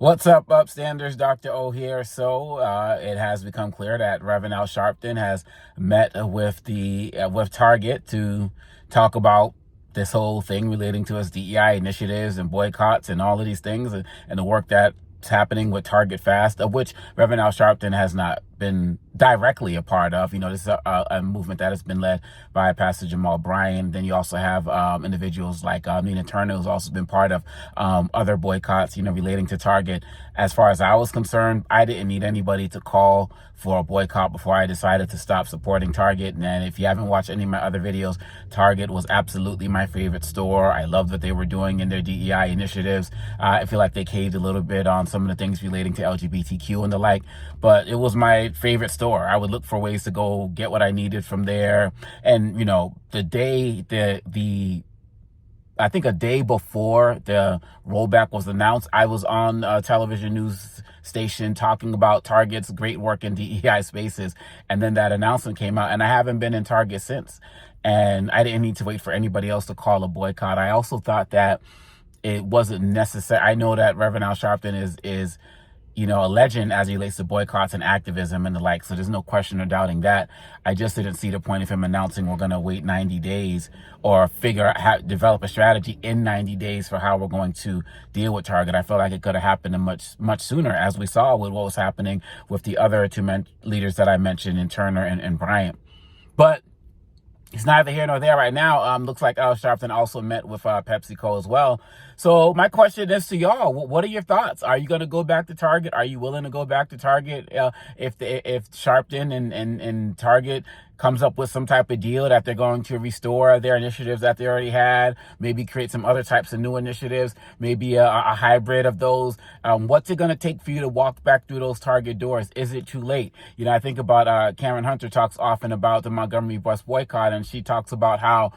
What's up, upstanders? Dr. O here. So it has become clear that Reverend Al Sharpton has met with with Target to talk about this whole thing relating to his DEI initiatives and boycotts and all of these things and the work that's happening with Target Fast, of which Reverend Al Sharpton has not been directly a part of. This is a movement that has been led by Pastor Jamal Bryan. Then you also have individuals like Nina Turner, who's also been part of other boycotts, relating to Target. As far as I was concerned, I didn't need anybody to call for a boycott before I decided to stop supporting Target. And if you haven't watched any of my other videos, Target was absolutely my favorite store. I loved what they were doing in their DEI initiatives. I feel like they caved a little bit on some of the things relating to LGBTQ and the like, but it was my favorite store. I would look for ways to go get what I needed from there. And, the day I think a day before the rollback was announced, I was on a television news station talking about Target's great work in DEI spaces. And then that announcement came out, and I haven't been in Target since. And I didn't need to wait for anybody else to call a boycott. I also thought that it wasn't necessary. I know that Reverend Al Sharpton is a legend as it relates to boycotts and activism and the like. So there's no question or doubting that. I just didn't see the point of him announcing we're going to wait 90 days or figure out how develop a strategy in 90 days for how we're going to deal with Target. I felt like it could have happened much sooner, as we saw with what was happening with the other two leaders that I mentioned in Turner and Bryant. But it's neither here nor there right now. Looks like Al Sharpton also met with PepsiCo as well. So my question is to y'all: what are your thoughts? Are you going to go back to Target? Are you willing to go back to Target if Sharpton and Target comes up with some type of deal that they're going to restore their initiatives that they already had, maybe create some other types of new initiatives, maybe a hybrid of those? What's it going to take for you to walk back through those Target doors? Is it too late? I think about Karen Hunter talks often about the Montgomery bus boycott, and she talks about how,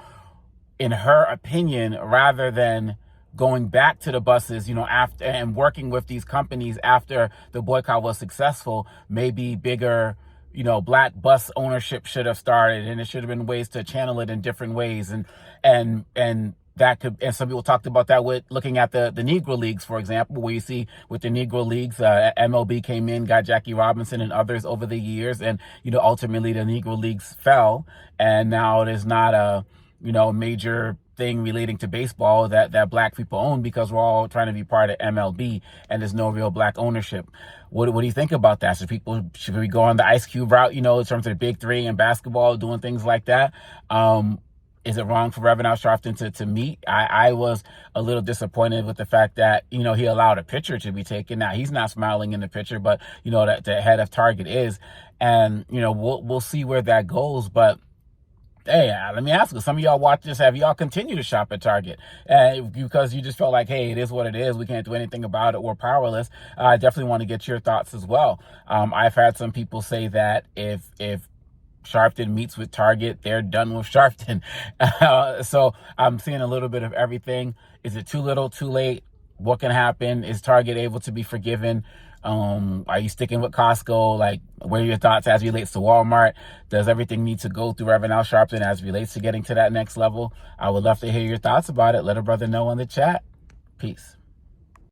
in her opinion, rather than going back to the buses, after and working with these companies after the boycott was successful, maybe bigger black bus ownership should have started, and there should have been ways to channel it in different ways. And that could, and some people talked about that with looking at the Negro Leagues, for example, where you see with the Negro Leagues, MLB came in, got Jackie Robinson and others over the years. And, ultimately the Negro Leagues fell. And now there's not a, major thing relating to baseball that black people own, because we're all trying to be part of MLB and there's no real black ownership. What do you think about that? Should we go on the Ice Cube route, in terms of the big three and basketball, doing things like that? Is it wrong for Reverend Al Sharpton to meet? I was a little disappointed with the fact that, he allowed a picture to be taken. Now, he's not smiling in the picture, but, that the head of Target is. And, we'll see where that goes. But hey, let me ask you, some of y'all watch this, have y'all continued to shop at Target because you just felt like, hey, it is what it is, we can't do anything about it, we're powerless? I definitely want to get your thoughts as well. I've had some people say that if Sharpton meets with Target, they're done with Sharpton. So I'm seeing a little bit of everything. Is it too little, too late? What can happen? Is Target able to be forgiven? Are you sticking with Costco? Like, what are your thoughts as it relates to Walmart? Does everything need to go through Reverend Al Sharpton as it relates to getting to that next level? I would love to hear your thoughts about it. Let a brother know in the chat. Peace.